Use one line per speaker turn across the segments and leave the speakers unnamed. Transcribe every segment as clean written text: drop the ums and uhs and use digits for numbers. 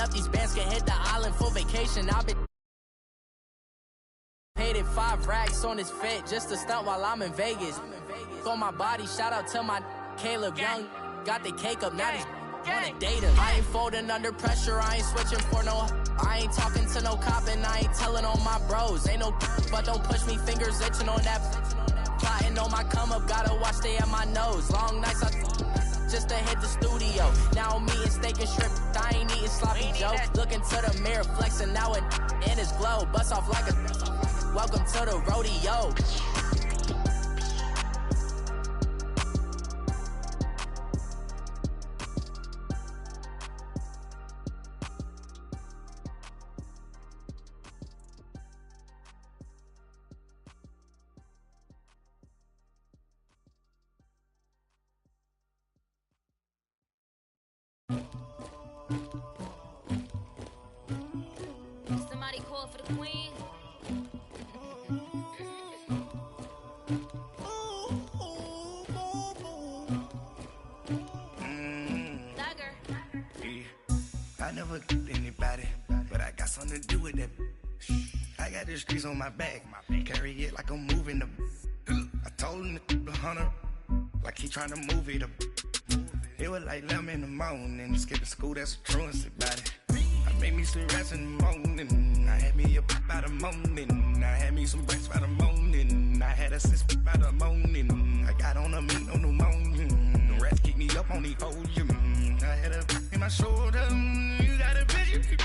Thought these bands can hit the island for vacation. I've been paid it 5 racks on his fit just to stunt while I'm in Vegas. On my body, shout out to my Caleb Young. Got the cake up, now he's wanna date him. I ain't folding under pressure, I ain't switching for no. I ain't talking to no cop and I ain't telling on my bros. Ain't no but don't push me, fingers itching on that. Plotting on my come up, gotta watch stay at my nose. Long nights I just to hit the studio. Now I'm eating steak and shrimp, I ain't eating sloppy Joe. Looking to the mirror, flexing now it in his glow. Bust off like a welcome to the rodeo.
Somebody call for the queen.
I never did anybody, but I got something to do with that. I got the streets on my back, carry it like I'm moving the. I told him the hunter, like he trying to move it up. It was like 11 in the morning, skipping school, that's a truancy about it. I made me some rest in the morning, I had me a by the morning, I had me some breaks by the morning, I had a sis by the morning, I got on a meat on the morning, the rats keep me up on the ocean, I had a in my shoulder, you got a picture,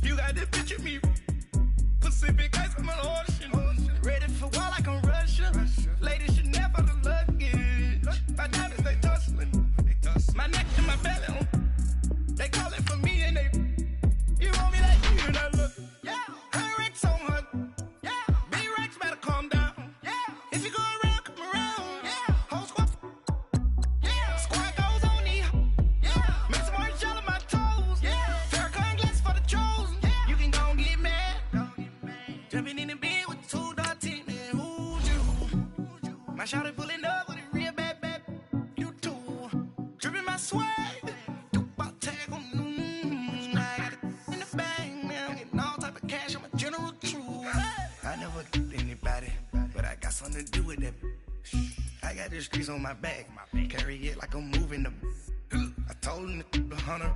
you got the picture me, Pacific ice on my ocean, ready for war like I'm Russian, ladies should never the luggage, my diamonds they tussling, my neck and my belly, they calling for me and they, you want me like you and I look, yeah, her Rex on her, yeah, big Rex better calm down, yeah, if you go around, come around, yeah, whole squad, yeah, squad goes on me, yeah, make some orange gel on my toes, yeah, Farrakhan glass for the chosen, yeah, you can go and get mad, jumping in the bed with 2 dark teeth, man, who'd you, my shawty pulling up with a real bad, you too, dripping my swag, something to do with that. I got the streets on my back, carry it like I'm moving the. I told him the hunter,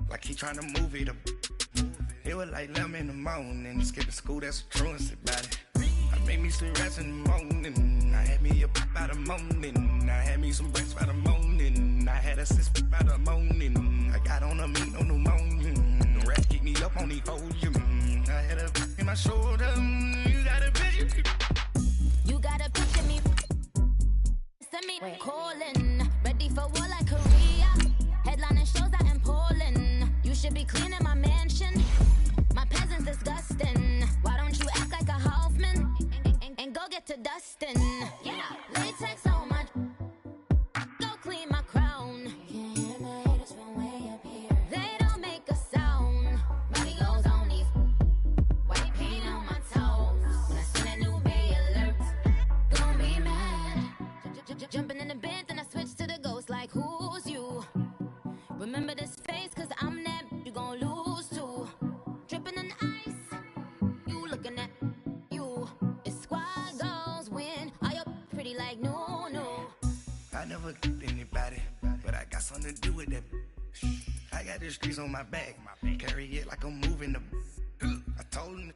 like he trying to move it up. It was like 11 in the morning, skipping school, that's a truancy about it. I made me some rest in the morning, I had me a by the morning, I had me some breaks by the morning, I had a sis by the morning, I got on a meat on the morning, the rats keep me up on the ocean, I had a in my shoulder, you got a picture.
You gotta picture me. Send me calling. Ready for war like Korea. Headlining shows out in Poland. You should be cleaning my mansion. My peasants disgusting. Why don't you act like a Hoffman and go get to dustin'? Yeah, latex on my. Go clean my crown. Can't hear my haters from way up here. They don't make a sound. Money goes on these. White paint on my toes. When I send a new bay alert. Gonna be mad. Jumping in the bed, then I switch to the ghost like who's you? Remember this face, cause I'm that you gon' lose too. Dripping in ice, you looking at you. It's squad goals win. Are you pretty like no?
I never did anybody, but I got something to do with that. I got the streets on my back, carry it like I'm moving the. I told him.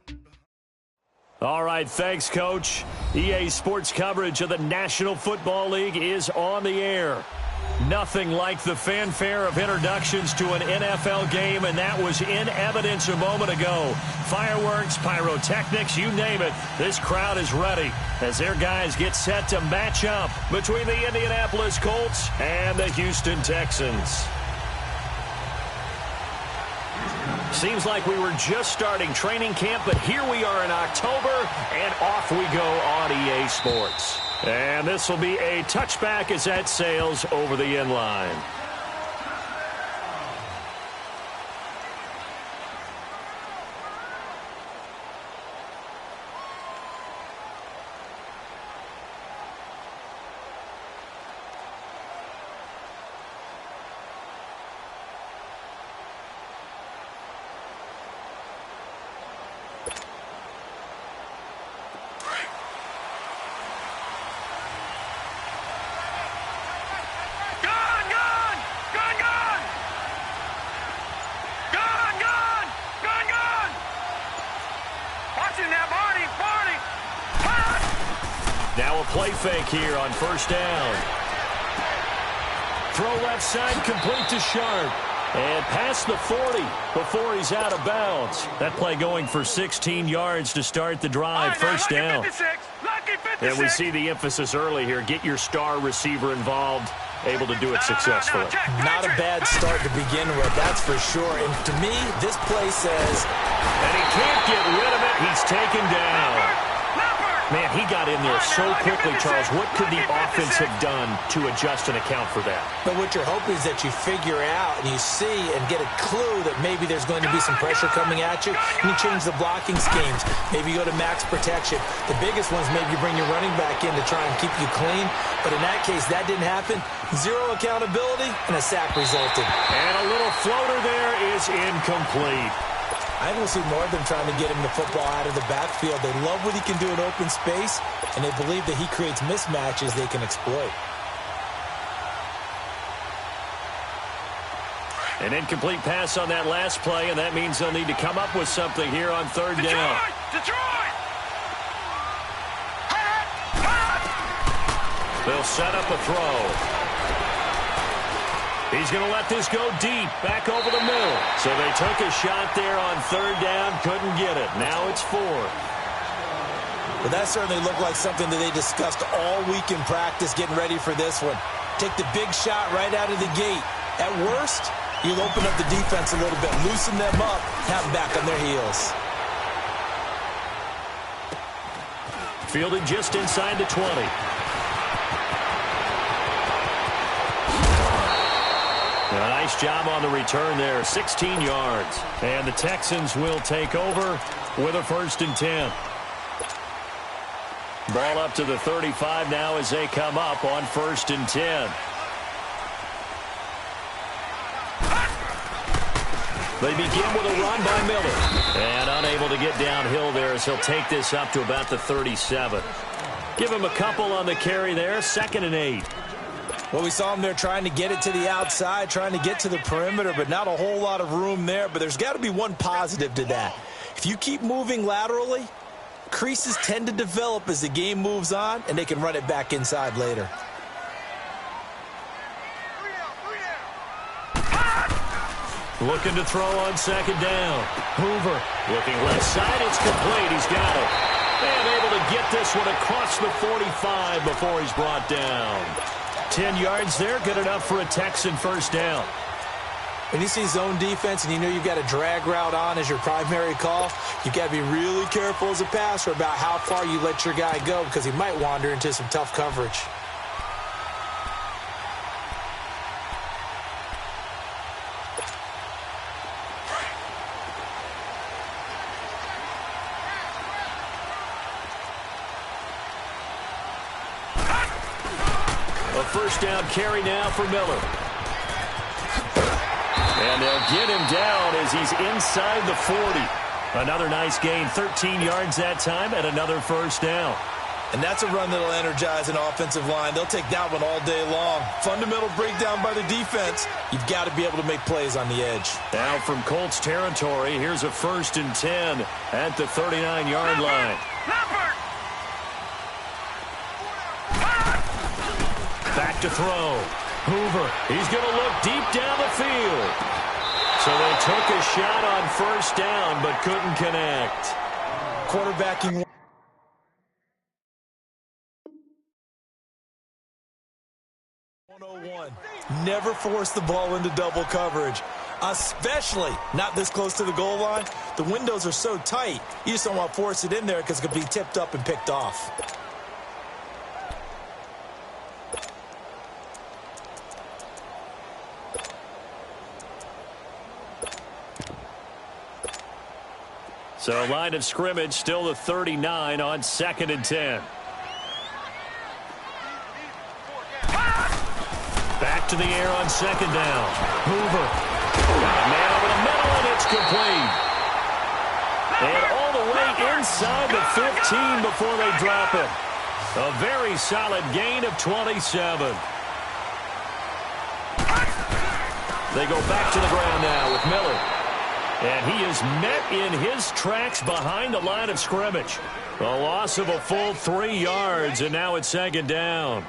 All right, thanks, Coach. EA Sports coverage of the National Football League is on the air. Nothing like the fanfare of introductions to an NFL game, and that was in evidence a moment ago. Fireworks, pyrotechnics, you name it. This crowd is ready as their guys get set to match up between the Indianapolis Colts and the Houston Texans. Seems like we were just starting training camp, but here we are in October, and off we go on EA Sports. And this will be a touchback as that sails over the end line. play fake here on first down. Throw left side, complete to Sharp. And past the 40 before he's out of bounds. That play going for 16 yards to start the drive. First down. And we see the emphasis early here. Get your star receiver involved. Able to do it successfully.
Not a bad start to begin with, that's for sure. And to me, this play says...
And he can't get rid of it. He's taken down. Man, he got in there so quickly, Charles. What could the offense have done to adjust and account for that?
But what you're hoping is that you figure out and you see and get a clue that maybe there's going to be some pressure coming at you, and you change the blocking schemes. Maybe you go to max protection. The biggest ones, maybe you bring your running back in to try and keep you clean. But in that case, that didn't happen. Zero accountability, and a sack resulted.
And a little floater there is incomplete.
I will see more of them trying to get him the football out of the backfield. They love what he can do in open space, and they believe that he creates mismatches they can exploit.
An incomplete pass on that last play, and that means they'll need to come up with something here on third down.
Detroit!
They'll set up a throw. He's going to let this go deep, back over the middle. So they took a shot there on third down, couldn't get it. Now it's 4.
Well, that certainly looked like something that they discussed all week in practice, getting ready for this one. Take the big shot right out of the gate. At worst, you'll open up the defense a little bit, loosen them up, have them back on their heels.
Fielded just inside the 20. A nice job on the return there, 16 yards. And the Texans will take over with a 1st and 10. Ball up to the 35 now as they come up on 1st and 10. They begin with a run by Miller. And unable to get downhill there as he'll take this up to about the 37. Give him a couple on the carry there, 2nd and 8.
Well, we saw him there trying to get it to the outside, trying to get to the perimeter, but not a whole lot of room there. But there's got to be one positive to that. If you keep moving laterally, creases tend to develop as the game moves on, and they can run it back inside later.
Looking to throw on 2nd down. Hoover looking left side. It's complete. He's got it. And able to get this one across the 45 before he's brought down. 10 yards there, good enough for a Texan 1st down.
When you see zone defense and you know you've got a drag route on as your primary call, you've got to be really careful as a passer about how far you let your guy go because he might wander into some tough coverage.
A 1st down carry now for Miller. And they'll get him down as he's inside the 40. Another nice gain, 13 yards that time, and another 1st down.
And that's a run that'll energize an offensive line. They'll take that one all day long. Fundamental breakdown by the defense. You've got to be able to make plays on the edge.
Now from Colts territory, here's a 1st and 10 at the 39-yard line. Back to throw. Hoover, he's going to look deep down the field. So they took a shot on 1st down, but couldn't connect.
Quarterbacking. Never force the ball into double coverage, especially not this close to the goal line. The windows are so tight, you just don't want to force it in there because it could be tipped up and picked off.
So line of scrimmage still the 39 on 2nd and 10. Back to the air on 2nd down. Hoover. Got a man over the middle, and it's complete. And all the way inside the 15 before they drop it. A very solid gain of 27. They go back to the ground now with Miller. And he is met in his tracks behind the line of scrimmage. A loss of a full 3 yards, and now it's second down.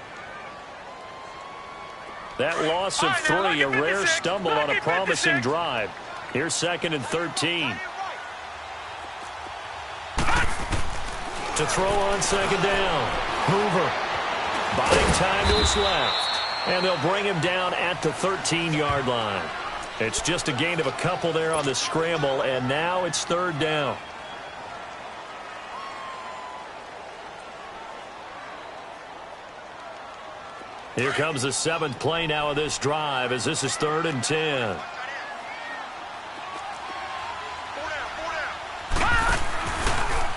That loss of 3, a rare stumble on a promising drive. Here's 2nd and 13. To throw on 2nd down. Hoover buying time to his left. And they'll bring him down at the 13-yard line. It's just a gain of a couple there on the scramble, and now it's 3rd down. Here comes the 7th play now of this drive, as this is 3rd and 10.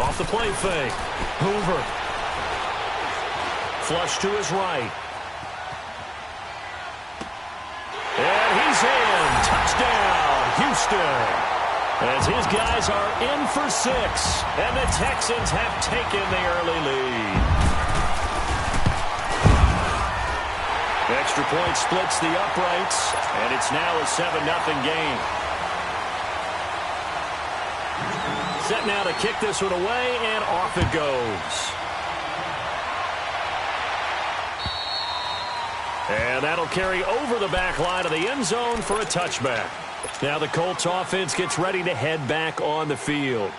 Off the play fake. Hoover. Flush to his right. And he's in. Touchdown, Houston. As his guys are in for 6. And the Texans have taken the early lead. Extra point splits the uprights. And it's now a 7-0 game. Set now to kick this one away, and off it goes. And that'll carry over the back line of the end zone for a touchback. Now the Colts offense gets ready to head back on the field.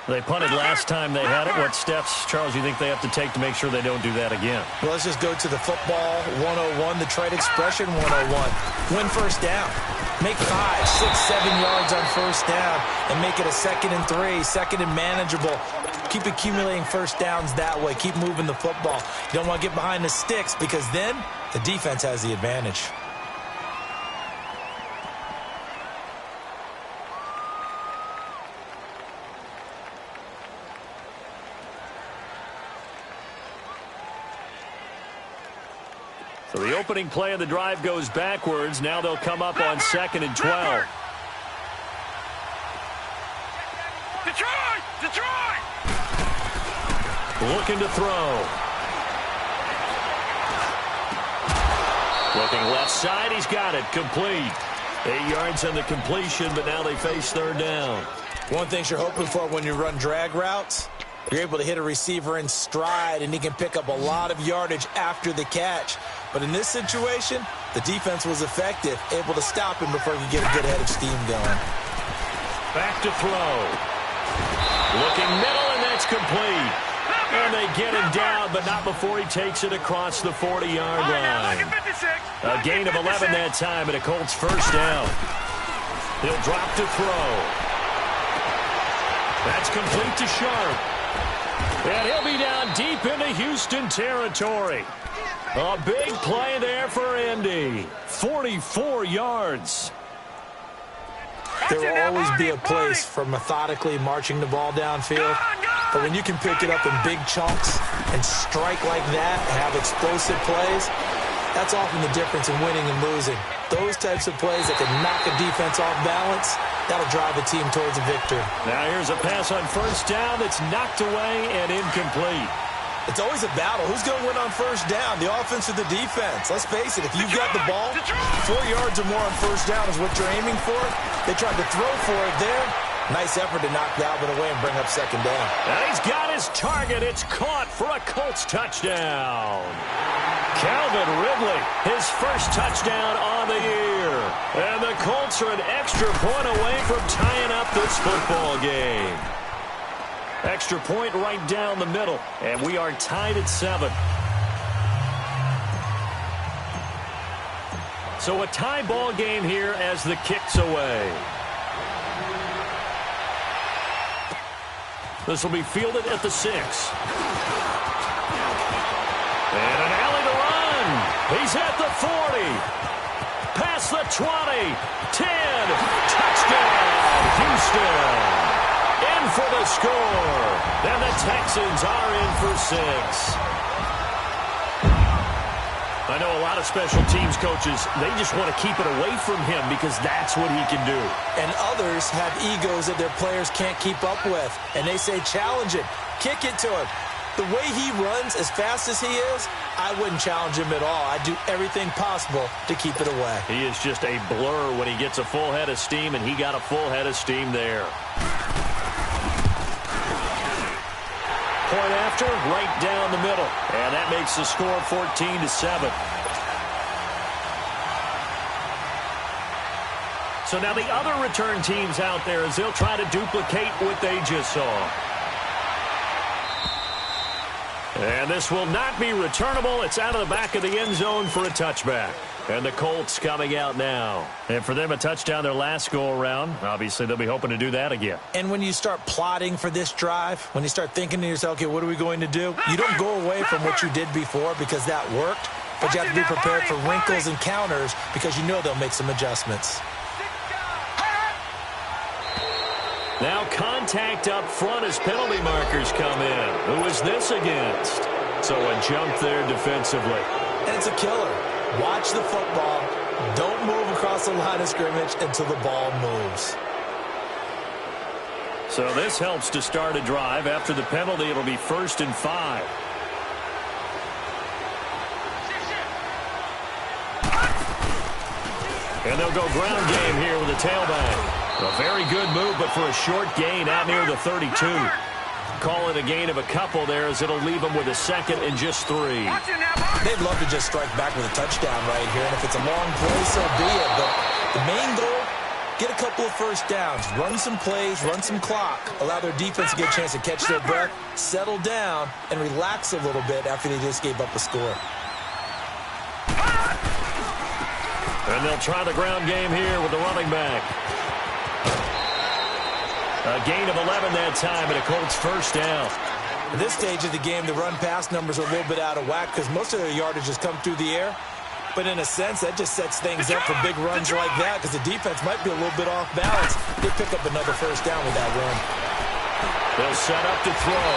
They punted last time they had it. What steps, Charles, you think they have to take to make sure they don't do that again?
Well, let's just go to the football 101, the trade expression 101. Win first down. Make 5, 6, 7 yards on first down and make it a 2nd and 3, 2nd and manageable. Keep accumulating first downs that way. Keep moving the football. You don't want to get behind the sticks because then the defense has the advantage.
So the opening play of the drive goes backwards. Now they'll come up on 2nd and 12.
Detroit!
Looking to throw. Looking left side. He's got it. Complete. 8 yards on the completion, but now they face 3rd down.
One thing you're hoping for when you run drag routes, you're able to hit a receiver in stride, and he can pick up a lot of yardage after the catch. But in this situation, the defense was effective, able to stop him before he could get a good head of steam going.
Back to throw. Looking middle, and that's complete. And they get him down, but not before he takes it across the 40-yard line. A gain of 11 that time, and a Colts first down. He'll drop to throw. That's complete to Sharp. And he'll be down deep into Houston territory. A big play there for Indy. 44 yards.
There will always be a place for methodically marching the ball downfield. But when you can pick it up in big chunks and strike like that, have explosive plays, that's often the difference in winning and losing. Those types of plays that can knock a defense off balance, that'll drive a team towards a victory.
Now here's a pass on first down that's knocked away and incomplete.
It's always a battle. Who's going to win on first down, the offense or the defense? Let's face it, if you've got the ball, 4 yards or more on first down is what you're aiming for. They tried to throw for it there. Nice effort to knock Dalvin away and bring up 2nd down.
And he's got his target. It's caught for a Colts touchdown. Calvin Ridley, his first touchdown on the year. And the Colts are an extra point away from tying up this football game. Extra point right down the middle, and we are tied at 7. So a tie ball game here as the kick's away. This will be fielded at the 6. And an alley to run. He's at the 40. Past the 20. 10. Touchdown, Houston. In for the score. And the Texans are in for 6. I know a lot of special teams coaches, they just want to keep it away from him because that's what he can do.
And others have egos that their players can't keep up with. And they say, challenge it. Kick it to him. The way he runs as fast as he is, I wouldn't challenge him at all. I'd do everything possible to keep it away.
He is just a blur when he gets a full head of steam, and he got a full head of steam there. Point after, right down the middle. And that makes the score 14-7. So now the other return teams out there as they'll try to duplicate what they just saw. And this will not be returnable. It's out of the back of the end zone for a touchback. And the Colts coming out now. And for them, a touchdown their last go-around. Obviously, they'll be hoping to do that again.
And when you start plotting for this drive, when you start thinking to yourself, okay, what are we going to do? You don't go away from what you did before because that worked. But you have to be prepared for wrinkles and counters because you know they'll make some adjustments.
Now contact up front as penalty markers come in. Who is this against? So a jump there defensively.
And it's a killer. Watch the football. Don't move across the line of scrimmage until the ball moves.
So this helps to start a drive. After the penalty, it'll be 1st and 5. And they'll go ground game here with a tailback. A very good move, but for a short gain out near the 32. Call it a gain of a couple there as it'll leave them with a 2nd and just 3.
They'd love to just strike back with a touchdown right here, and if it's a long play, so be it. But the main goal, get a couple of first downs, run some plays, run some clock, allow their defense to get a chance to catch their breath, settle down, and relax a little bit after they just gave up a score.
And they'll try the ground game here with the running back. A gain of 11 that time, and a Colts first down.
At this stage of the game, the run-pass numbers are a little bit out of whack because most of their yardage has come through the air. But in a sense, that just sets things up for big runs like that because the defense might be a little bit off balance. They pick up another first down with that run.
They'll set up to throw.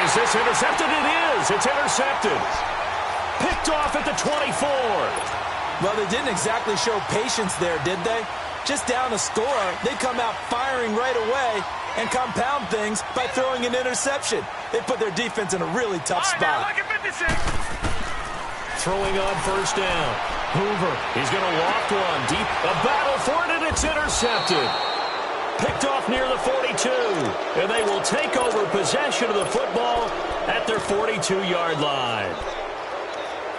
Is this intercepted? It is. It's intercepted. Picked off at the 24.
Well, they didn't exactly show patience there, did they? Just down a score, they come out firing right away and compound things by throwing an interception. They put their defense in a really tough spot.
Throwing on first down. Hoover, he's going to loft one deep. A battle for it, and it's intercepted. Picked off near the 42. And they will take over possession of the football at their 42-yard line.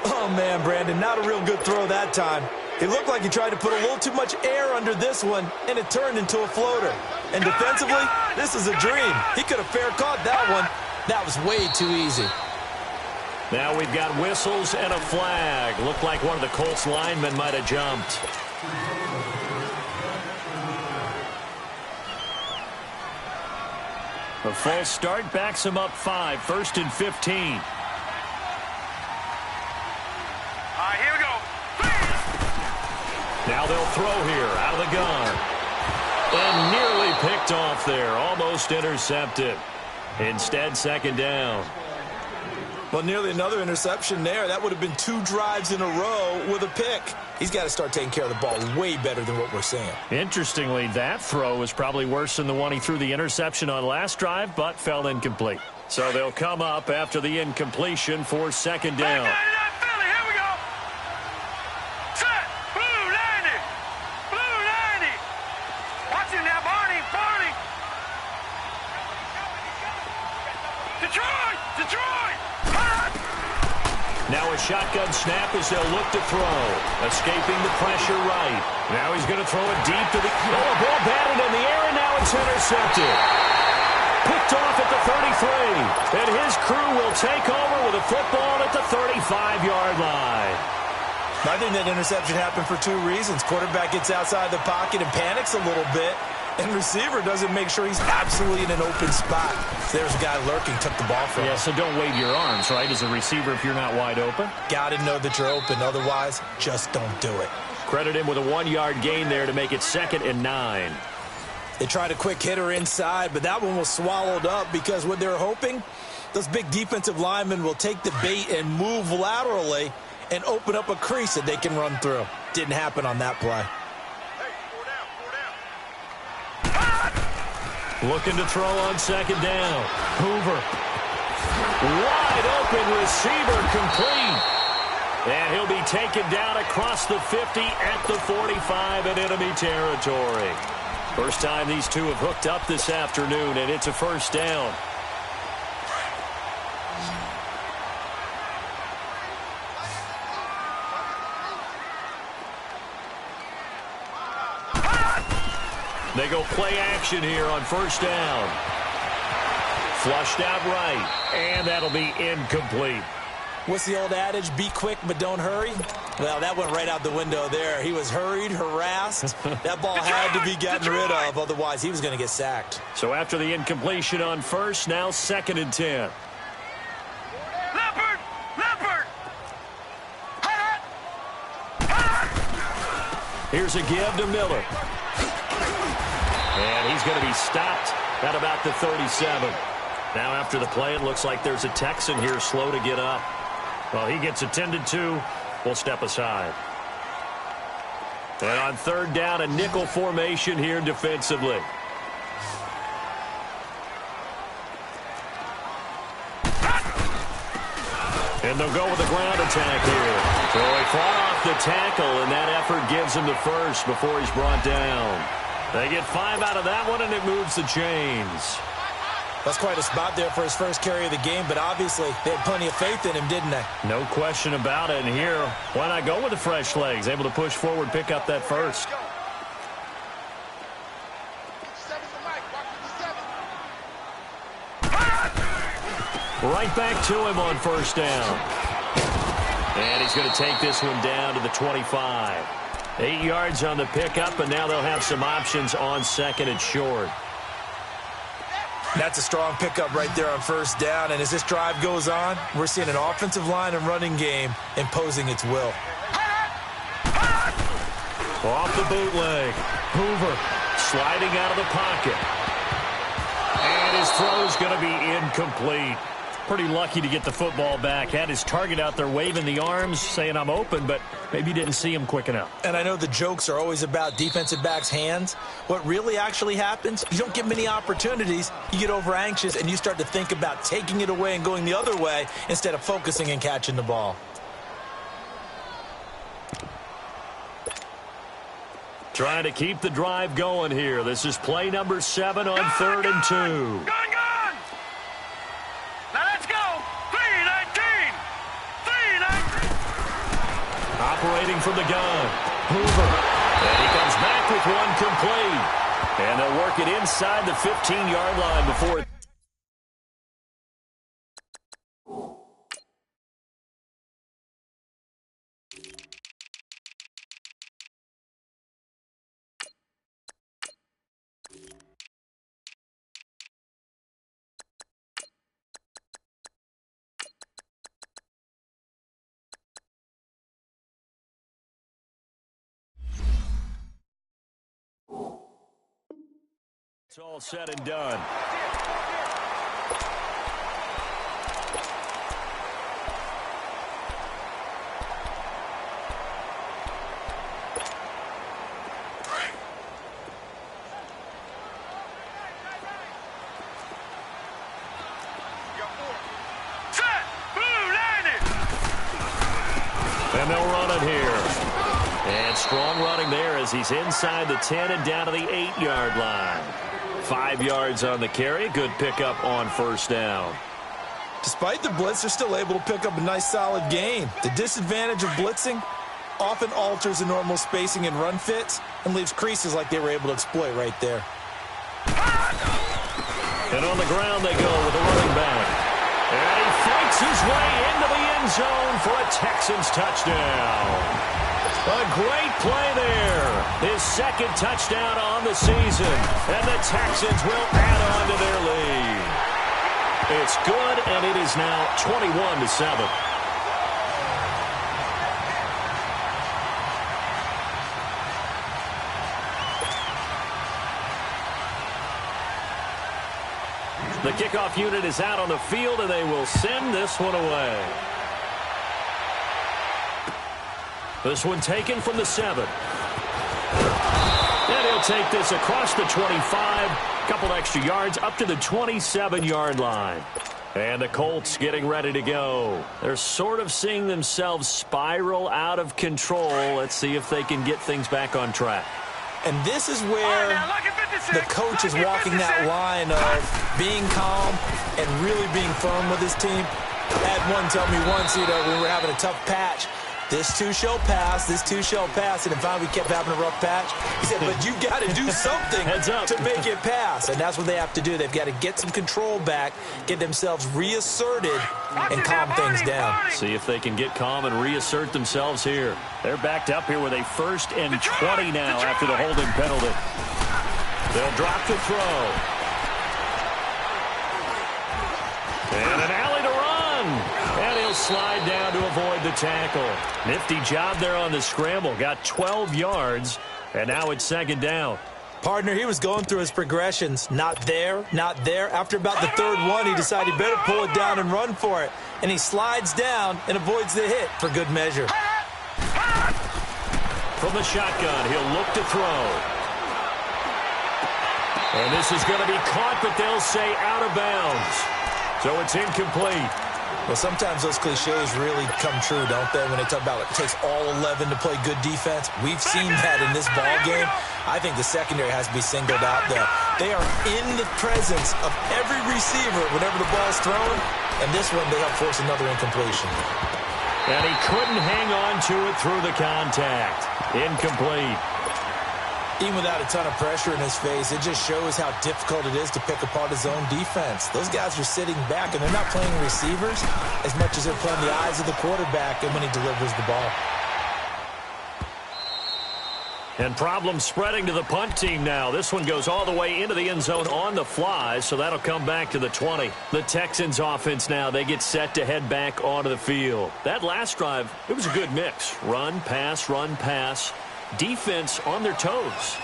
Oh, man, Brandon, not a real good throw that time. It looked like he tried to put a little too much air under this one, and it turned into a floater. And defensively, this is a dream. He could have fair caught that one. That was way too easy.
Now we've got whistles and a flag. Looked like one of the Colts linemen might have jumped. The false start backs him up 5, 1st and 15.
Here we go.
Now they'll throw here out of the gun. And nearly picked off there. Almost intercepted. Instead, 2nd down.
Well, nearly another interception there. That would have been 2 drives in a row with a pick. He's got to start taking care of the ball way better than what we're seeing.
Interestingly, that throw was probably worse than the one he threw the interception on last drive, but fell incomplete. So they'll come up after the incompletion for 2nd down. Now a shotgun snap as they'll look to throw. Escaping the pressure right. Now he's going to throw it deep to the... Oh, a ball batted in the air, and now it's intercepted. Picked off at the 33. And his crew will take over with a football at the 35-yard line.
I think that interception happened for 2 reasons. Quarterback gets outside the pocket and panics a little bit. And receiver doesn't make sure he's absolutely in an open spot. There's a guy lurking, took the ball from him.
Yeah, so don't wave your arms, right, as a receiver if you're not wide open.
Got to know that you're open. Otherwise, just don't do it.
Credit him with a 1-yard gain there to make it 2nd and 9.
They tried a quick hitter inside, but that one was swallowed up because what they're hoping, those big defensive linemen will take the bait and move laterally and open up a crease that they can run through. Didn't happen on that play.
Looking to throw on 2nd down. Hoover. Wide open receiver complete. And he'll be taken down across the 50 at the 45 in enemy territory. First time these two have hooked up this afternoon, and it's a first down. They go play action here on first down. Flushed out right, and that'll be incomplete.
What's the old adage? Be quick, but don't hurry. Well, that went right out the window there. He was hurried, harassed. That ball had to be gotten rid of, otherwise he was going to get sacked.
So after the incompletion on first, now 2nd and 10.
Leopard! Leopard!
Here's a give to Miller. And he's going to be stopped at about the 37. Now after the play, it looks like there's a Texan here slow to get up. Well, he gets attended to. We'll step aside. And on third down, a nickel formation here defensively. And they'll go with the ground attack here. So he fought off the tackle, and that effort gives him the first before he's brought down. They get 5 out of that one, and it moves the chains.
That's quite a spot there for his first carry of the game, but obviously they had plenty of faith in him, didn't they?
No question about it. And here, why not go with the fresh legs? Able to push forward, pick up that first. Right back to him on first down. And he's going to take this one down to the 25. 8 yards on the pickup, and now they'll have some options on second and short.
That's a strong pickup right there on first down, and as this drive goes on, we're seeing an offensive line and running game imposing its will.
Off the bootleg. Hoover sliding out of the pocket. And his throw's going to be incomplete. Pretty lucky to get the football back. Had his target out there waving the arms, saying I'm open, but maybe didn't see him quick enough.
And I know the jokes are always about defensive backs' hands. What really actually happens, you don't get many opportunities, you get over anxious, and you start to think about taking it away and going the other way instead of focusing and catching the ball.
Trying to keep the drive going here. This is play number 7 on 3rd and 2. Operating from the gun, Hoover. And he comes back with one complete. And they'll work it inside the 15-yard line before it. It's all said and done. And they'll run it here. And strong running there as he's inside the 10 and down to the 8-yard line. 5 yards on the carry. Good pickup on first down.
Despite the blitz, they're still able to pick up a nice, solid gain. The disadvantage of blitzing often alters the normal spacing and run fits and leaves creases like they were able to exploit right there.
And on the ground they go with the running back. And he fights his way into the end zone for a Texans touchdown. A great play there. His second touchdown on the season. And the Texans will add on to their lead. It's good, and it is now 21-7. The kickoff unit is out on the field, and they will send this one away. This one taken from the 7. And he'll take this across the 25. Couple extra yards up to the 27-yard line. And the Colts getting ready to go. They're sort of seeing themselves spiral out of control. Let's see if they can get things back on track.
And this is where the coach is walking that line of being calm and really being firm with his team. I had one tell me once, when we were having a tough patch, this too shall pass, this too shall pass. And finally we kept having a rough patch. He said, but you got to do something to make it pass. And that's what they have to do. They've got to get some control back, get themselves reasserted, and calm things down.
See if they can get calm and reassert themselves here. They're backed up here with a 1st and 20 now after the holding penalty. They'll drop the throw. And an alley to run. And he'll slide down to avoid the tackle. Nifty job there on the scramble. Got 12 yards, and now it's 2nd down.
Partner, he was going through his progressions. Not there, not there. After about the 3rd one, he decided he better pull it down and run for it. And he slides down and avoids the hit for good measure.
From the shotgun, he'll look to throw. And this is going to be caught, but they'll say out of bounds. So it's incomplete.
Well, sometimes those cliches really come true, don't they? When they talk about it takes all 11 to play good defense. We've seen that in this ball game. I think the secondary has to be singled out there. They are in the presence of every receiver whenever the ball's thrown. And this one, they help force another incompletion.
And he couldn't hang on to it through the contact. Incomplete.
Even without a ton of pressure in his face, it just shows how difficult it is to pick apart his own defense. Those guys are sitting back, and they're not playing receivers as much as they're playing the eyes of the quarterback and when he delivers the ball.
And problems spreading to the punt team now. This one goes all the way into the end zone on the fly, so that'll come back to the 20. The Texans offense now, they get set to head back onto the field. That last drive, it was a good mix. Run, pass, defense on their toes.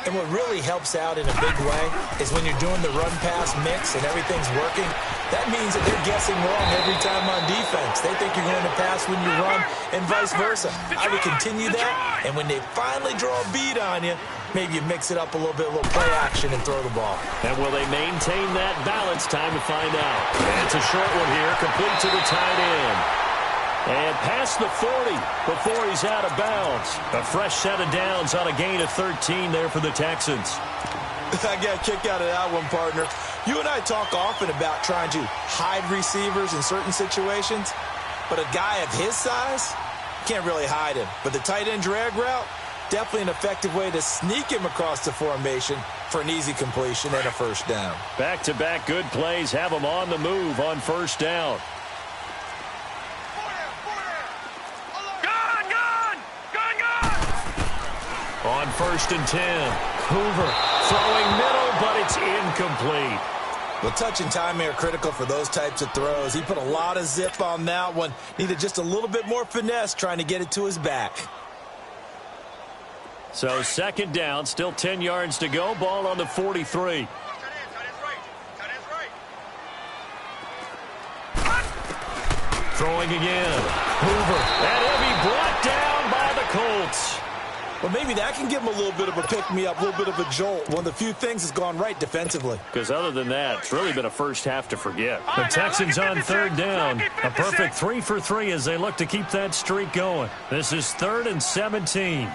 And what really helps out in a big way is when you're doing the run-pass mix and everything's working, that means that they're guessing wrong every time on defense. They think you're going to pass when you run and vice versa. I would continue that, and when they finally draw a bead on you, maybe you mix it up a little bit, a little play action, and throw the ball.
And will they maintain that balance? Time to find out. And it's a short one here, complete to the tight end. And past the 40 before he's out of bounds. A fresh set of downs on a gain of 13 there for the Texans.
I got a kick out of that one, partner. You and I talk often about trying to hide receivers in certain situations, but a guy of his size, can't really hide him. But the tight end drag route, definitely an effective way to sneak him across the formation for an easy completion and a 1st down.
Back-to-back good plays have him on the move on 1st down. On 1st and 10, Hoover throwing middle, but it's incomplete.
Well, touch and timing are critical for those types of throws. He put a lot of zip on that one. Needed just a little bit more finesse trying to get it to his back.
So 2nd down, still 10 yards to go. Ball on the 43. Throwing again. Hoover. And he'll be brought down by the Colts.
Well, maybe that can give him a little bit of a pick-me-up, a little bit of a jolt. One of the few things that's gone right defensively.
Because other than that, it's really been a first half to forget. The Texans on 3rd down. A perfect 3 for 3 as they look to keep that streak going. This is 3rd and 17.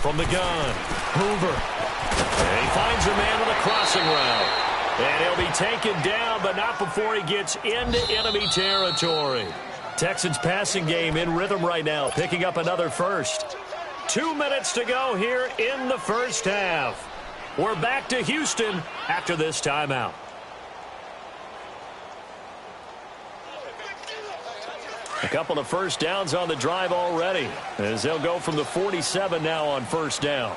From the gun, Hoover. And he finds a man on the crossing route. And he'll be taken down, but not before he gets into enemy territory. Texans passing game in rhythm right now, picking up another 1st. 2 minutes to go here in the 1st half. We're back to Houston after this timeout. A couple of 1st downs on the drive already, as they'll go from the 47 now on 1st down.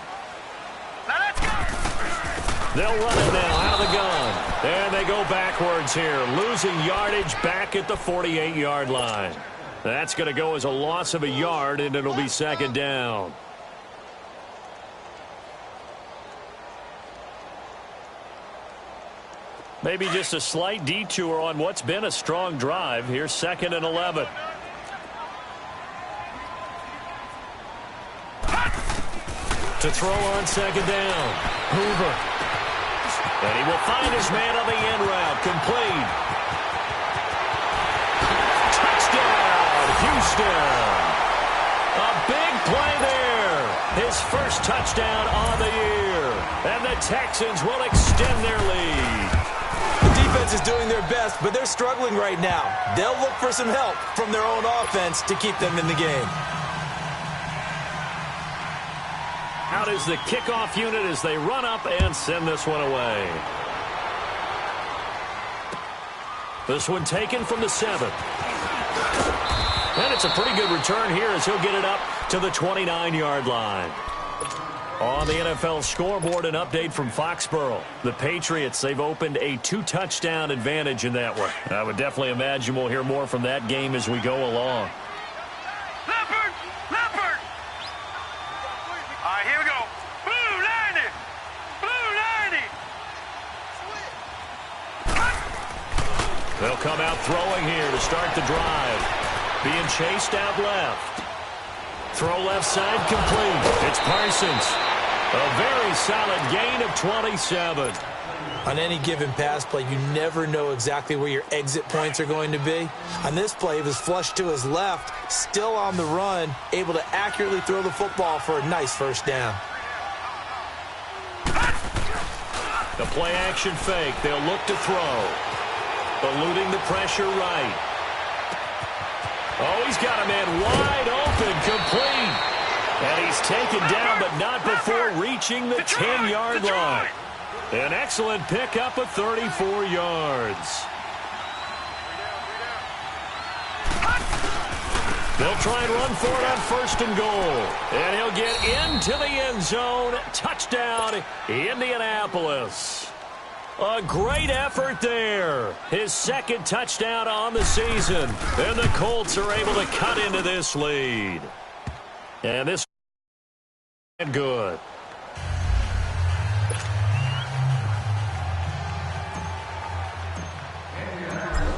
They'll run it now out of the gun. And they go backwards here, losing yardage back at the 48-yard line. That's going to go as a loss of a yard, and it'll be 2nd down. Maybe just a slight detour on what's been a strong drive. Here's 2nd and 11. To throw on second down. Hoover. And he will find his man on the end route. Complete. Touchdown, Houston. A big play there. His first touchdown on the year. And the Texans will extend their lead.
The defense is doing their best, but they're struggling right now. They'll look for some help from their own offense to keep them in the game.
Out is the kickoff unit as they run up and send this one away. This one taken from the 7. And it's a pretty good return here as he'll get it up to the 29-yard line. On the NFL scoreboard, an update from Foxborough. The Patriots, they've opened a 2-touchdown advantage in that one. I would definitely imagine we'll hear more from that game as we go along.
Leopard! Leopard! All right, here we go. Blue 90! Blue 90!
They'll come out throwing here to start the drive. Being chased out left. Throw left side complete. It's Parsons. A very solid gain of 27.
On any given pass play, you never know exactly where your exit points are going to be. On this play, he was flushed to his left, still on the run, able to accurately throw the football for a nice first down.
The play action fake. They'll look to throw. Eluding the pressure right. Oh, he's got a man wide open, complete. And he's taken down, but not before reaching the 10-yard line. An excellent pickup of 34 yards. They'll try and run for it on 1st and goal. And he'll get into the end zone. Touchdown, Indianapolis. A great effort there. His 2nd touchdown on the season. And the Colts are able to cut into this lead. And this is good.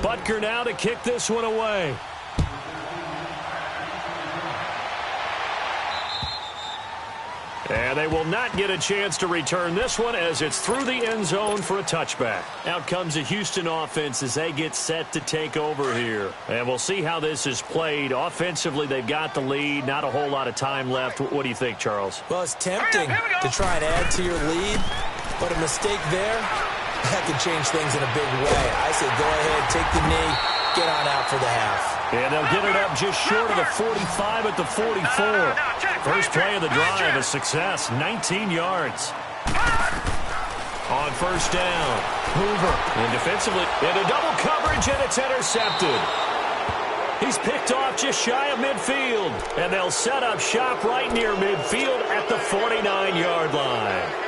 Butker now to kick this one away. And they will not get a chance to return this one as it's through the end zone for a touchback. Out comes the Houston offense as they get set to take over here. And we'll see how this is played. Offensively, they've got the lead. Not a whole lot of time left. What do you think, Charles?
Well, it's tempting to try and add to your lead, but a mistake there, that could change things in a big way. I say go ahead, take the knee, get on out for the half.
And they'll get it up just short of the 45 at the 44. First play of the drive, a success, 19 yards. On 1st down, Hoover. And defensively, into double coverage, and it's intercepted. He's picked off just shy of midfield. And they'll set up shop right near midfield at the 49-yard line.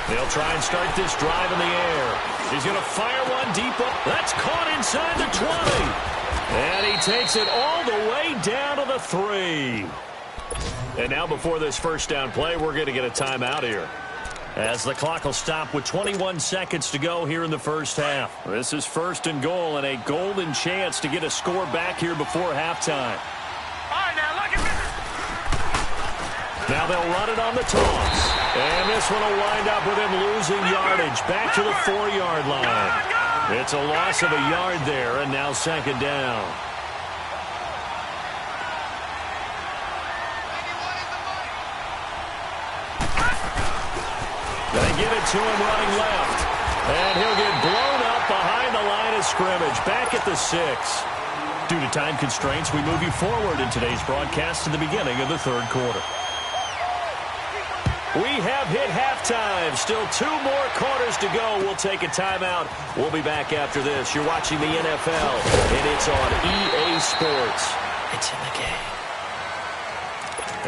They'll try and start this drive in the air. He's going to fire one deep up. That's caught inside the 20. And he takes it all the way down to the 3. And now before this first down play, we're going to get a timeout here, as the clock will stop with 21 seconds to go here in the first half. This is 1st and goal and a golden chance to get a score back here before halftime.
All right, now look at this.
Now they'll run it on the toss. And this one will wind up with him losing yardage back to the 4-yard line. It's a loss of a yard there, and now 2nd down. They give it to him running left. And he'll get blown up behind the line of scrimmage, back at the 6. Due to time constraints, we move you forward in today's broadcast to the beginning of the 3rd quarter. We have hit halftime. Still 2 more quarters to go. We'll take a timeout. We'll be back after this. You're watching the NFL, and it's on EA Sports. It's in the game.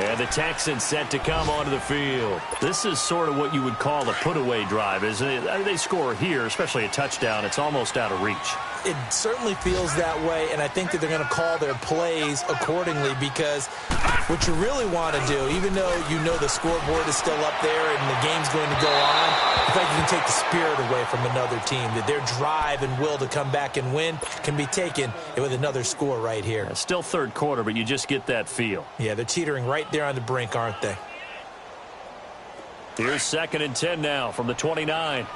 And the Texans set to come onto the field. This is sort of what you would call a put-away drive, isn't it? They score here, especially a touchdown. It's almost out of reach.
It certainly feels that way, and I think that they're going to call their plays accordingly, because what you really want to do, even though you know the scoreboard is still up there and the game's going to go on, I think you can take the spirit away from another team, that their drive and will to come back and win can be taken with another score right here.
Yeah, still third quarter, but you just get that feel.
Yeah, they're teetering right there on the brink, aren't they?
Here's 2nd and 10 now from the 29.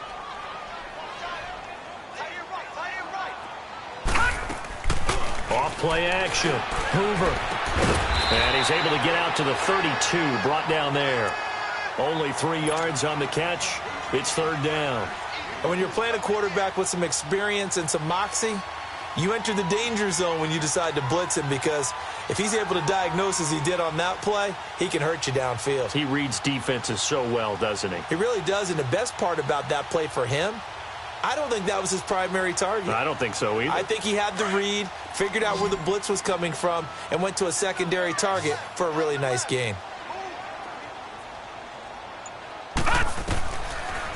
Off play action. Hoover. And he's able to get out to the 32. Brought down there. Only 3 yards on the catch. It's 3rd down.
And when you're playing a quarterback with some experience and some moxie, you enter the danger zone when you decide to blitz him, because if he's able to diagnose as he did on that play, he can hurt you downfield.
He reads defenses so well, doesn't he?
He really does, and the best part about that play for him, I don't think that was his primary target.
I don't think so either.
I think he had the read, figured out where the blitz was coming from, and went to a secondary target for a really nice gain.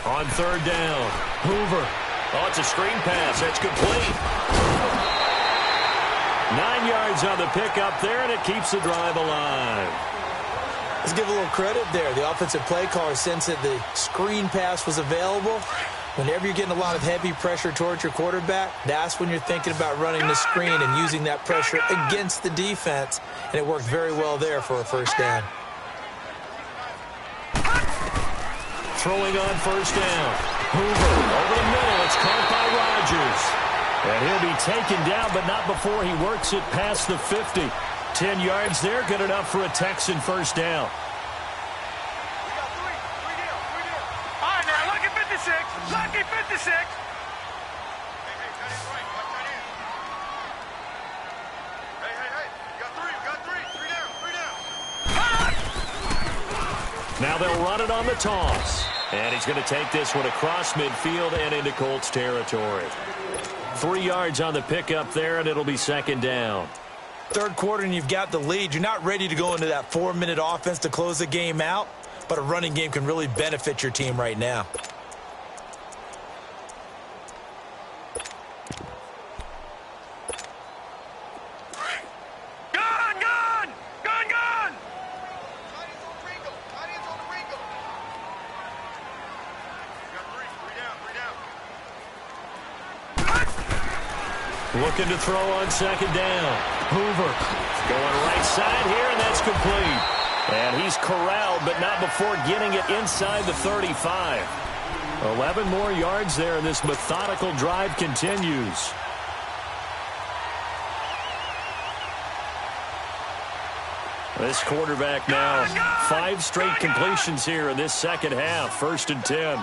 On 3rd down, Hoover. Oh, it's a screen pass. That's complete. 9 yards on the pickup there, and it keeps the drive alive.
Let's give a little credit there. The offensive play caller sensed that the screen pass was available. Whenever you're getting a lot of heavy pressure towards your quarterback, that's when you're thinking about running the screen and using that pressure against the defense. And it worked very well there for a 1st down.
Throwing on 1st down. Hoover over the middle. It's caught by Rodgers. And he'll be taken down, but not before he works it past the 50. 10 yards there, good enough for a Texan 1st down.
All right, now, lucky 56. Lucky 56.
Now they'll run it on the toss. And he's going to take this one across midfield and into Colts territory. 3 yards on the pickup there, and it'll be 2nd down.
3rd quarter, and you've got the lead. You're not ready to go into that 4-minute offense to close the game out, but a running game can really benefit your team right now.
Looking to throw on 2nd down. Hoover going right side here, and that's complete. And he's corralled, but not before getting it inside the 35. 11 more yards there, and this methodical drive continues. This quarterback now, 5 straight completions here in this 2nd half. 1st and 10.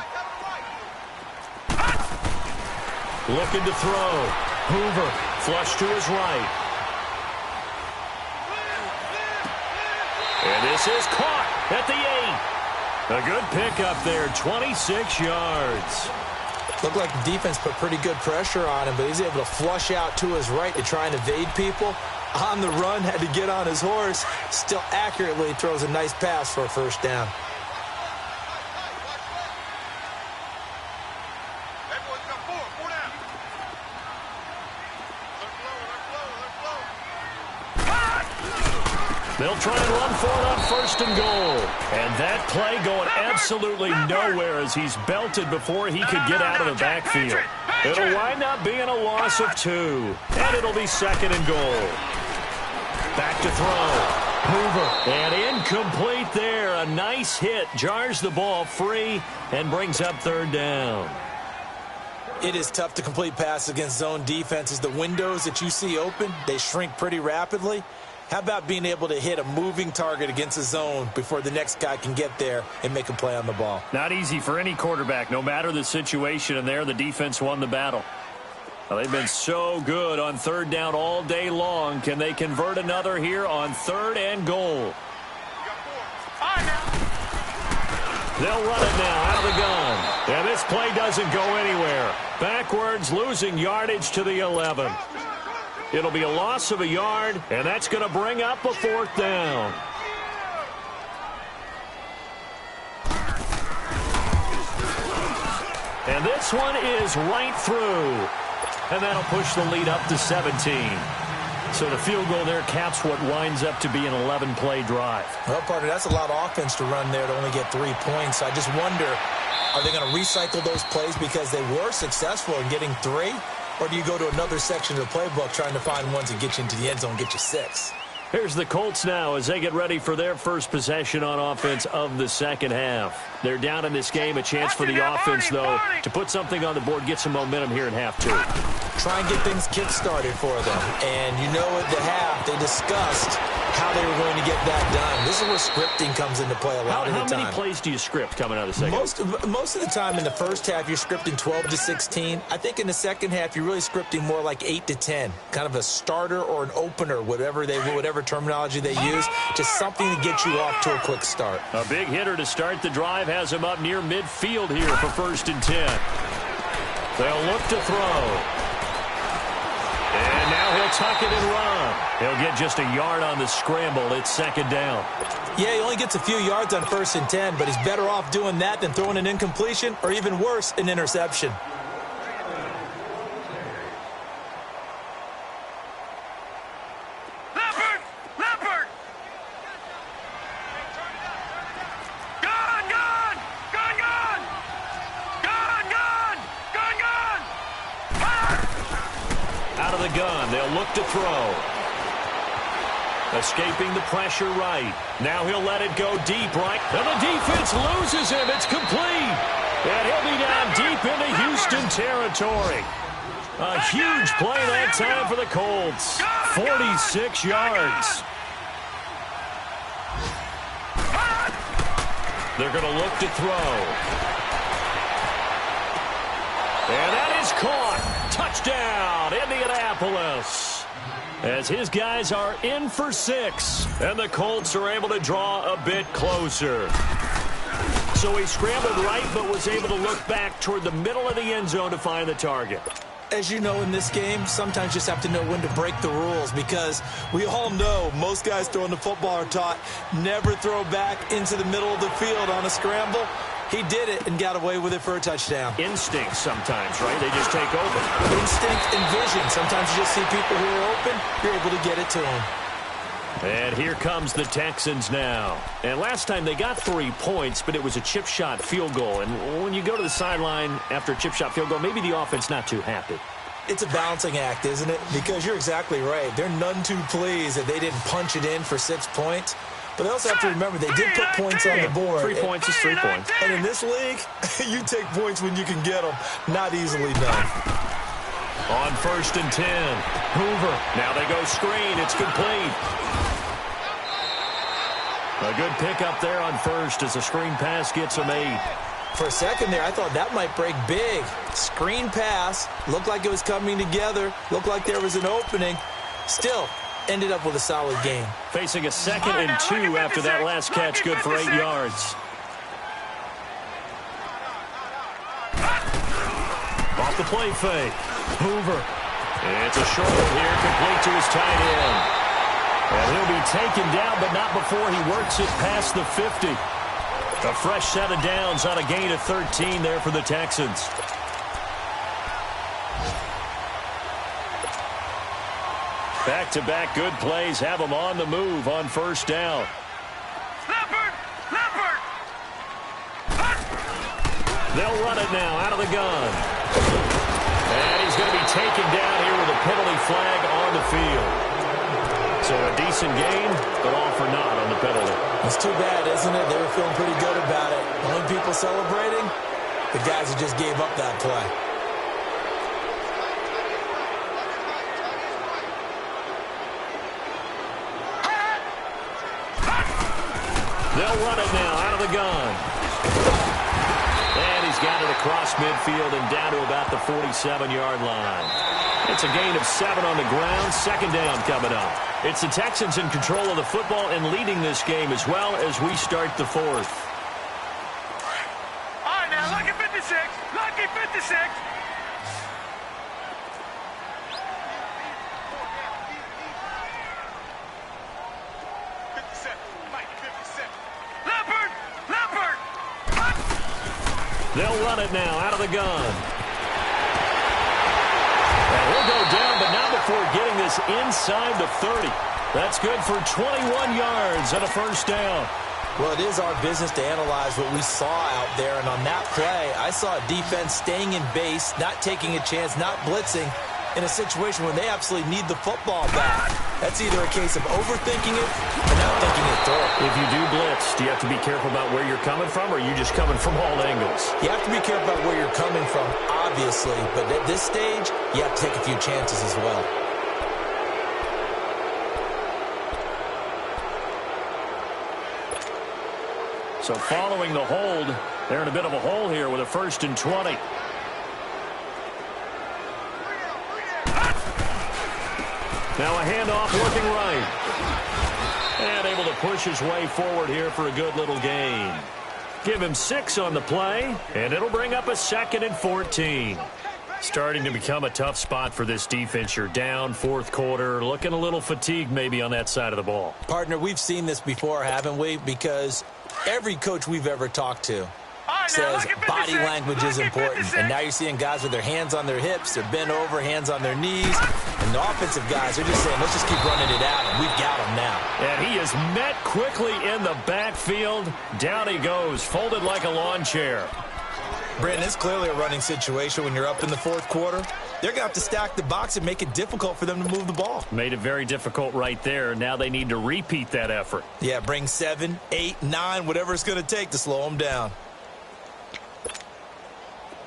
Looking to throw. Hoover, flush to his right. And this is caught at the 8. A good pickup there, 26 yards.
Looked like the defense put pretty good pressure on him, but he's able to flush out to his right to try and evade people. On the run, had to get on his horse. Still accurately throws a nice pass for a 1st down.
They'll try and run for it on 1st and goal. And that play going absolutely nowhere as he's belted before he could get out of the backfield. It'll wind up being a loss of 2. And it'll be 2nd and goal. Back to throw. Hoover. And incomplete there. A nice hit. Jars the ball free and brings up 3rd down.
It is tough to complete passes against zone defenses. The windows that you see open, they shrink pretty rapidly. How about being able to hit a moving target against a zone before the next guy can get there and make a play on the ball?
Not easy for any quarterback, no matter the situation, and there the defense won the battle. Well, they've been so good on 3rd down all day long. Can they convert another here on 3rd and goal? They'll run it now out of the gun. And this play doesn't go anywhere. Backwards, losing yardage to the 11. It'll be a loss of a yard, and that's going to bring up a 4th down. And this one is right through. and that'll push the lead up to 17. So the field goal there caps what winds up to be an 11-play drive.
Well, partner, that's a lot of offense to run there to only get 3 points. I just wonder, are they going to recycle those plays because they were successful in getting 3? Or do you go to another section of the playbook trying to find ones that get you into the end zone and get you 6?
Here's the Colts now as they get ready for their first possession on offense of the second half. They're down in this game. A chance for the offense, though, to put something on the board, get some momentum here in half 2.
Try and get things kick-started for them. And you know at the half, they discussed how they were going to get that done. This is where scripting comes into play a lot of the time.
How many plays do you script coming out of the second half?
Most of the time in the first half, you're scripting 12 to 16. I think in the second half, you're really scripting more like 8 to 10. Kind of a starter or an opener, whatever terminology they use. Just something to get you off to a quick start.
A big hitter to start the drive has him up near midfield here for 1st and 10. They'll look to throw. And now he'll tuck it and run. He'll get just a yard on the scramble. It's 2nd down.
Yeah, he only gets a few yards on 1st and 10, but he's better off doing that than throwing an incompletion or even worse, an interception.
To throw. Escaping the pressure right. Now he'll let it go deep right. And the defense loses him. It's complete. And he'll be down deep into Houston territory. A huge play that time for the Colts. 46 yards. They're going to look to throw. And that is caught. Touchdown, Indianapolis. As his guys are in for 6. And the Colts are able to draw a bit closer. So he scrambled right, but was able to look back toward the middle of the end zone to find the target.
As you know in this game, sometimes you just have to know when to break the rules because we all know most guys throwing the football are taught never throw back into the middle of the field on a scramble. He did it and got away with it for a touchdown.
Instinct sometimes, right? They just take over.
Instinct and vision. Sometimes you just see people who are open, you're able to get it to them.
And here comes the Texans now. And last time they got 3 points, but it was a chip shot field goal. And when you go to the sideline after a chip shot field goal, maybe the offense not too happy.
It's a balancing act, isn't it? Because you're exactly right. They're none too pleased that they didn't punch it in for 6 points. But they also have to remember they did put points on the board.
3 points is 3 points.
And in this league, you take points when you can get them. Not easily done.
On 1st and 10, Hoover. Now they go screen. It's complete. A good pickup there on 1st as the screen pass gets him 8.
For a second there, I thought that might break big. Screen pass. Looked like it was coming together. Looked like there was an opening. Still, ended up with a solid game.
Facing a 2nd and 2 after that last catch, good for 8 yards. Off the play fake. Hoover. It's a short one here, complete to his tight end. And he'll be taken down, but not before he works it past the 50. A fresh set of downs on a gain of 13 there for the Texans. Back-to-back good plays have them on the move on 1st down. They'll run it now out of the gun. And he's going to be taken down here with a penalty flag on the field. So a decent game, but all for naught on the penalty.
It's too bad, isn't it? They were feeling pretty good about it. Only people celebrating, the guys who just gave up that play.
They'll run it now out of the gun. And he's got it across midfield and down to about the 47-yard line. It's a gain of 7 on the ground. 2nd down coming up. It's the Texans in control of the football and leading this game as well as we start the 4th.
All right, now, lucky 56. Lucky 56.
They'll run it now out of the gun. And he'll go down, but not before getting this inside the 30. That's good for 21 yards and a first down.
Well, it is our business to analyze what we saw out there, and on that play, I saw a defense staying in base, not taking a chance, not blitzing, in a situation where they absolutely need the football back. That's either a case of overthinking it or not thinking it through.
If you do blitz, do you have to be careful about where you're coming from, or are you just coming from all angles?
You have to be careful about where you're coming from, obviously, but at this stage, you have to take a few chances as well.
So following the hold, they're in a bit of a hole here with a 1st and 20. Now a handoff looking right. And able to push his way forward here for a good little gain. Give him 6 on the play, and it'll bring up a 2nd and 14. Starting to become a tough spot for this defense. You're down 4th quarter, looking a little fatigued maybe on that side of the ball.
Partner, we've seen this before, haven't we? Because every coach we've ever talked to says body language is important. And now you're seeing guys with their hands on their hips, they're bent over, hands on their knees. And the offensive guys are just saying, let's just keep running it out, and we've got him now.
And he is met quickly in the backfield. Down he goes, folded like a lawn chair.
Brandon, it's clearly a running situation when you're up in the 4th quarter. They're going to have to stack the box and make it difficult for them to move the ball.
Made it very difficult right there. Now they need to repeat that effort.
Yeah, bring 7, 8, 9, whatever it's going to take to slow them down.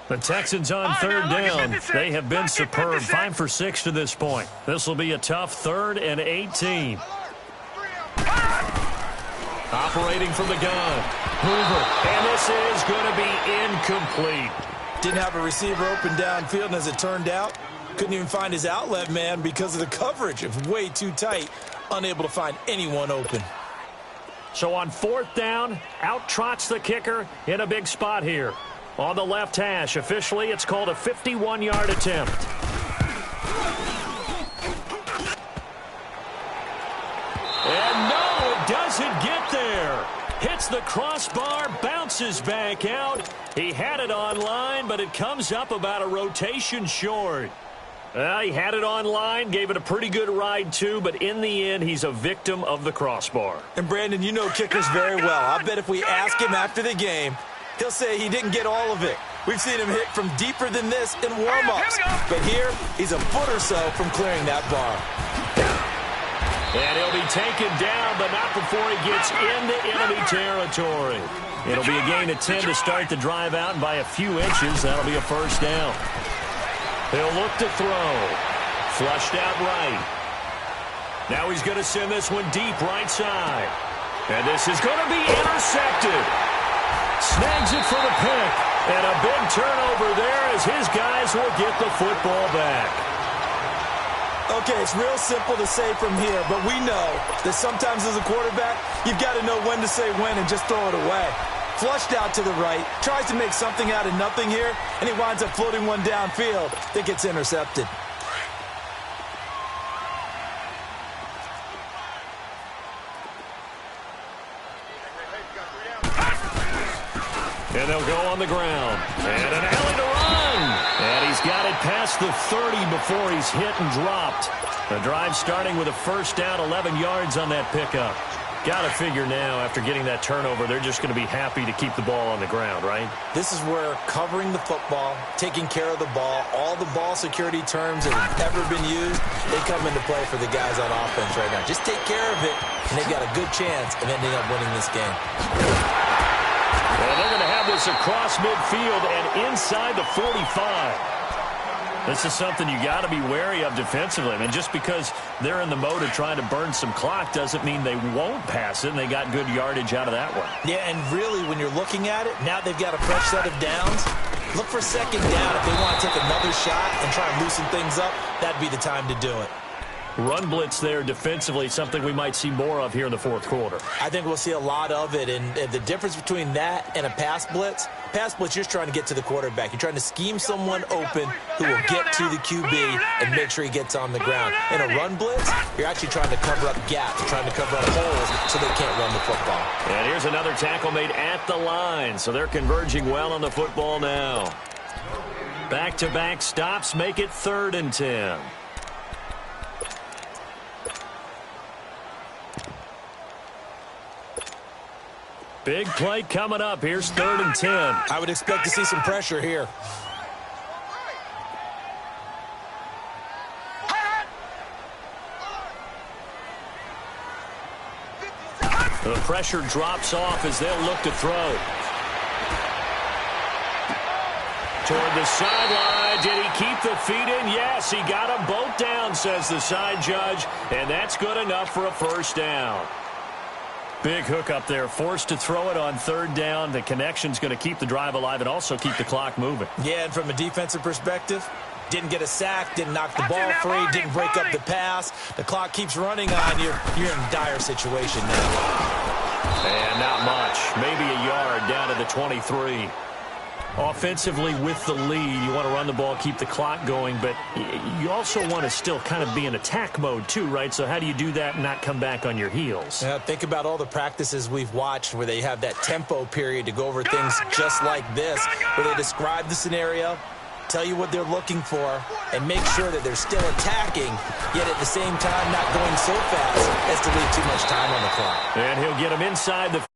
The Texans on 3rd down. They have been superb. 5 for 6 to this point. This will be a tough 3rd and 18. Operating from the gun. Hoover. And this is going to be incomplete.
Didn't have a receiver open downfield, and as it turned out, couldn't even find his outlet man because of the coverage. It was way too tight. Unable to find anyone open.
So on 4th down, out trots the kicker in a big spot here. On the left hash, officially, it's called a 51-yard attempt. And no, it doesn't get there. Hits the crossbar, bounces back out. He had it online, but it comes up about a rotation short. He had it online, gave it a pretty good ride too, but in the end, he's a victim of the crossbar.
And Brandon, you know kickers very well. I bet if we ask him after the game, he'll say he didn't get all of it. We've seen him hit from deeper than this in warm-ups. But here, he's a foot or so from clearing that bar.
And he'll be taken down, but not before he gets into enemy territory. It'll be a gain of 10 to start the drive out, and by a few inches, that'll be a first down. He'll look to throw. Flushed out right. Now he's going to send this one deep right side. And this is going to be intercepted. Snags it for the pick. And a big turnover there as his guys will get the football back.
Okay, it's real simple to say from here, but we know that sometimes as a quarterback, you've got to know when to say when and just throw it away. Flushed out to the right, tries to make something out of nothing here, and he winds up floating one downfield that gets intercepted.
And they'll go on the ground. And an alley to run. And he's got it past the 30 before he's hit and dropped. The drive starting with a first down, 11 yards on that pickup. Got to figure now, after getting that turnover, they're just going to be happy to keep the ball on the ground, right?
This is where covering the football, taking care of the ball, all the ball security terms that have ever been used, they come into play for the guys on offense right now. Just take care of it, and they've got a good chance of ending up winning this game.
Well, they're going to have this across midfield and inside the 45. This is something you got to be wary of defensively. I mean, just because they're in the mode of trying to burn some clock doesn't mean they won't pass it, and they got good yardage out of that one.
Yeah, and really, when you're looking at it, now they've got a fresh set of downs. Look for second down. If they want to take another shot and try and loosen things up, that'd be the time to do it.
Run blitz there defensively, something we might see more of here in the fourth quarter.
I think we'll see a lot of it, and the difference between that and a pass blitz, you're just trying to get to the quarterback. You're trying to scheme someone open who will get to the QB and make sure he gets on the ground. In a run blitz, you're actually trying to cover up gaps, trying to cover up holes so they can't run the football.
And here's another tackle made at the line, so they're converging well on the football now. Back-to-back stops make it 3rd and 10. Big play coming up. Here's 3rd and 10.
I would expect to see some pressure here.
The pressure drops off as they'll look to throw. Toward the sideline. Did he keep the feet in? Yes, he got them both down, says the side judge. And that's good enough for a 1st down. Big hook up there. Forced to throw it on 3rd down. The connection's going to keep the drive alive and also keep the clock moving.
Yeah, and from a defensive perspective, didn't get a sack, didn't knock the ball free, didn't break up the pass. The clock keeps running on you. You're in a dire situation now.
And not much. Maybe a yard down to the 23. Offensively with the lead, you want to run the ball, keep the clock going, but you also want to still kind of be in attack mode too, right? So how do you do that and not come back on your heels?
Yeah, think about all the practices we've watched where they have that tempo period to go over things just like this, where they describe the scenario, tell you what they're looking for, and make sure that they're still attacking, yet at the same time not going so fast as to leave too much time on the clock.
And he'll get him inside the